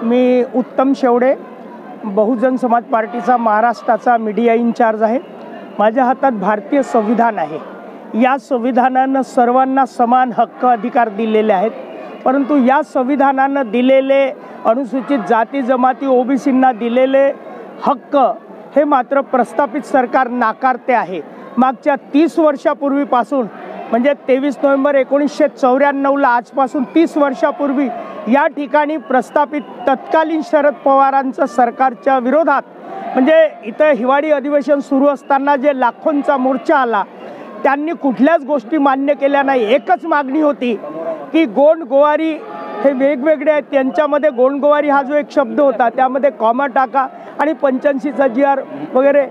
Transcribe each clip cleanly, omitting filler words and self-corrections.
मी उत्तम शेवडे, बहुजन समाज पार्टीचा महाराष्ट्राचा मीडिया इन्चार्ज आहे। माझ्या हातात भारतीय संविधान आहे। या संविधानानं सर्वांना समान हक्क अधिकार दिलेले आहेत, परंतु या संविधानानं दिलेले अनुसूचित जाती जमाती ओबीसींना दिलेले हक्क हे मात्र प्रस्थापित सरकार नाकारते आहे। मागच्या 30 वर्षापूर्वीपासून म्हणजे 23 नोव्हेंबर 1994ला आजपासून 30 वर्षापूर्वी या ठिकाणी प्रस्थापित तत्कालीन शरद पवारांचं सरकारच्या विरोधात म्हणजे इथं हिवाळी अधिवेशन सुरू असताना जे लाखोंचा मोर्चा आला, त्यांनी कुठल्याच गोष्टी मान्य केल्या नाही। एकच मागणी होती की गोंडगोवारी हे वेगवेगळे आहेत, त्यांच्यामध्ये गोंडगोवारी हा जो एक शब्द होता त्यामध्ये कॉमा टाका आणि 85चा GR वगैरे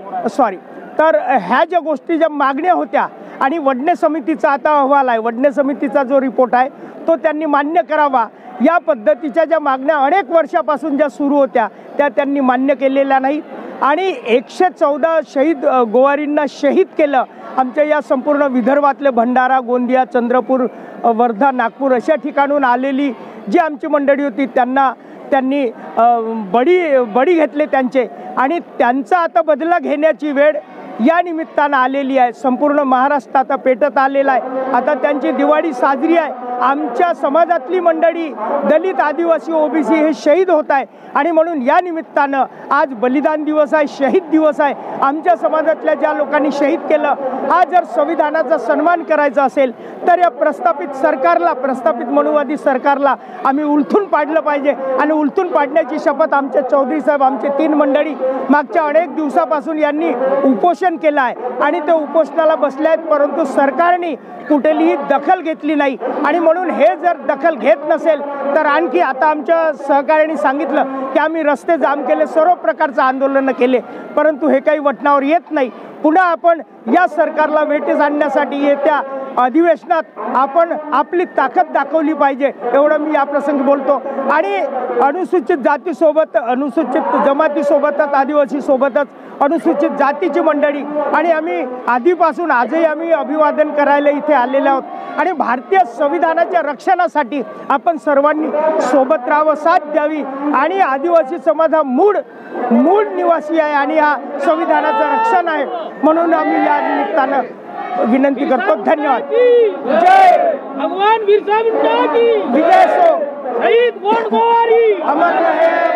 तर ह्या ज्या गोष्टी ज्या मागण्या होत्या आणि वडणे समितीचा आता अहवाल आहे, वडणे समितीचा जो रिपोर्ट आहे तो त्यांनी मान्य करावा। या पद्धतीच्या ज्या मागण्या अनेक वर्षापासून ज्या सुरू होत्या त्या त्यांनी मान्य केलेल्या नाही आणि 114 शहीद गोवारींना शहीद केलं। आमच्या या संपूर्ण विदर्भातले भंडारा, गोंदिया, चंद्रपूर, वर्धा, नागपूर अशा ठिकाणून आलेली जी आमची मंडळी होती त्यांनी बळी घेतले त्यांचे आणि त्यांचा आता बदला घेण्याची वेळ या निमित्तानं आलेली आहे। संपूर्ण महाराष्ट्र आता पेटत आलेला आहे। आता त्यांची दिवाळी साजरी आहे। आमच्या समाजातली मंडळी दलित, आदिवासी, ओबीसी हे शहीद होत आहे आणि म्हणून या निमित्तानं आज बलिदान दिवस आहे, शहीद दिवस आहे। आमच्या समाजातल्या ज्या लोकांनी शहीद केलं, हा जर संविधानाचा सन्मान करायचा असेल तर या प्रस्थापित सरकारला, प्रस्थापित मनुवादी सरकारला आम्ही उलथून पाडलं पाहिजे आणि उलथून पाडण्याची शपथ आमचे चौधरी साहेब, आमचे 3 मंडळी मागच्या अनेक दिवसापासून यांनी उपोषण केलं आहे आणि ते उपोषणाला बसले आहेत, परंतु सरकारने कुठलीही दखल घेतली नाही आणि म्हणून हे जर दखल घेत नसेल तर आणखी आता आमच्या सहकार्याने सांगितलं की आम्ही रस्ते जाम केले, सर्व प्रकारचं आंदोलन केले, परंतु हे काही वटणावर येत नाही। पुन्हा आपण या सरकारला वेठीस आणण्यासाठी येत्या अधिवेशनात आपण आपली ताकद दाखवली पाहिजे, एवढं मी या प्रसंगी बोलतो। आणि अनुसूचित जातीसोबत, अनुसूचित जमातीसोबतच, आदिवासीसोबतच अनुसूचित जातीची मंडळी आणि आम्ही आधीपासून आजही आम्ही अभिवादन करायला इथे आलेलो आहोत आणि भारतीय संविधानाच्या रक्षणासाठी आपण सर्वांनी सोबत राहावं, साथ द्यावी आणि आदिवासी समाज हा मूळ निवासी आहे आणि हा संविधानाचं रक्षण आहे, म्हणून आम्ही या निमित्तानं विनंती करतो। धन्यवाद। जय भगवान बिरसा मुंडा की विजय सो, शहीद गोंडगोवारी अमर रहे।